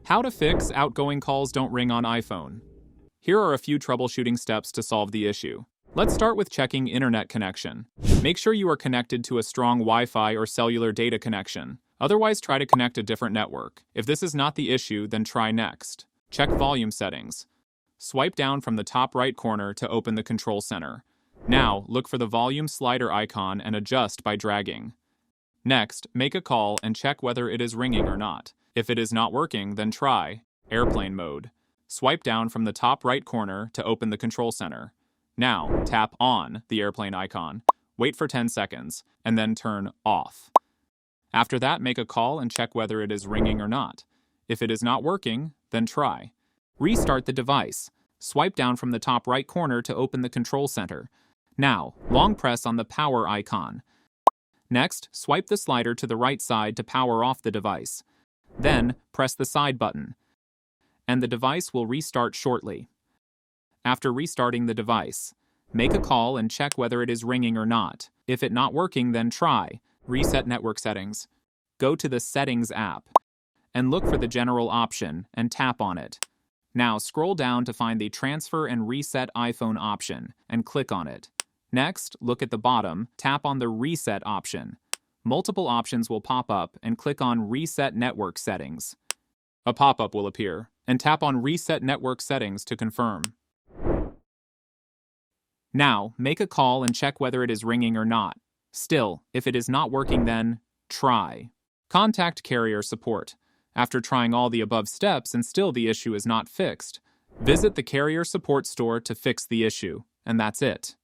How to fix outgoing calls don't ring on iPhone. Here are a few troubleshooting steps to solve the issue. Let's start with checking internet connection. Make sure you are connected to a strong Wi-Fi or cellular data connection. Otherwise, try to connect a different network. If this is not the issue, then try next. Check volume settings. Swipe down from the top right corner to open the control center. Now, look for the volume slider icon and adjust by dragging. Next, make a call and check whether it is ringing or not. If it is not working, then try airplane mode. Swipe down from the top right corner to open the control center. Now, tap on the airplane icon. Wait for 10 seconds, and then turn off. After that, make a call and check whether it is ringing or not. If it is not working, then try. Restart the device. Swipe down from the top right corner to open the control center. Now, long press on the power icon. Next, swipe the slider to the right side to power off the device. Then, press the side button, and the device will restart shortly. After restarting the device, make a call and check whether it is ringing or not. If it's not working, then try reset network settings. Go to the Settings app and look for the General option and tap on it. Now scroll down to find the Transfer and Reset iPhone option and click on it. Next, look at the bottom, tap on the Reset option. Multiple options will pop up and click on Reset Network Settings. A pop-up will appear, and tap on Reset Network Settings to confirm. Now, make a call and check whether it is ringing or not. Still, if it is not working, then try. Contact carrier support. After trying all the above steps and still the issue is not fixed, visit the carrier support store to fix the issue, and that's it.